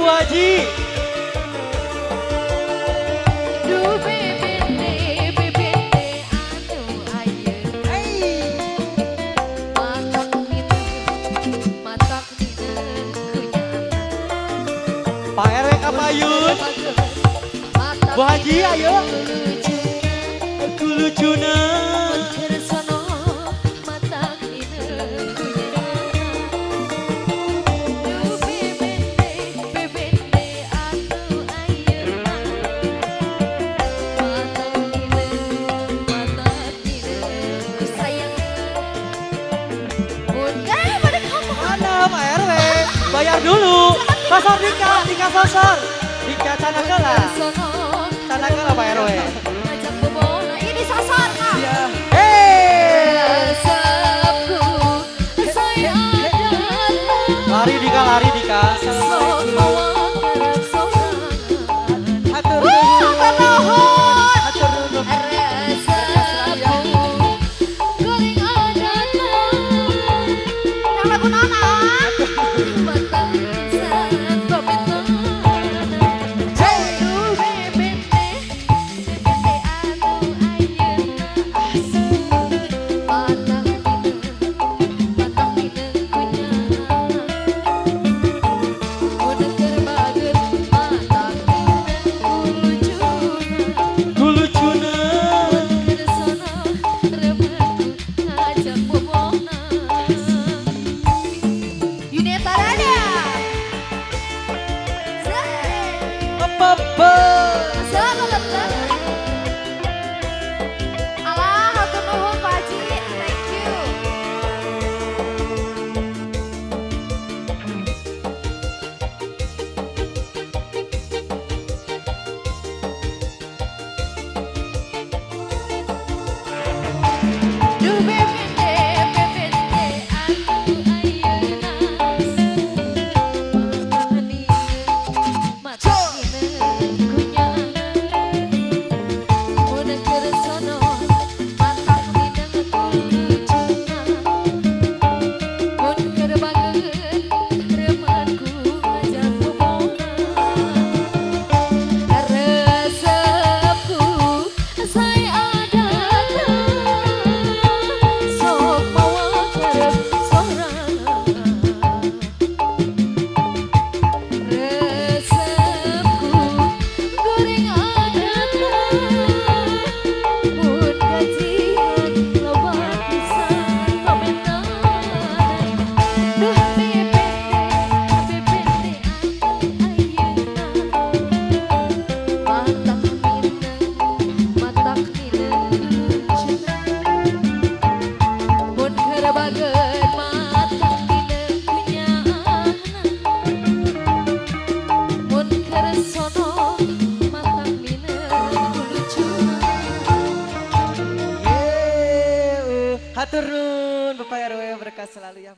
Bu Haji. Duh bebende anu ayeuna. Matak mineng kunyah. Pak RW Kapayun. Bu Haji ayo. Aku lucuna. Mana Pak RW? Bayar dulu. Sosor Dika sosor. Dika Canakala. Canakala Pak RW. Ini sosor Kak. Iya. Lari Dika. Hatur nuhun. Hatur nuhun Bapak RW berkah selalu ya.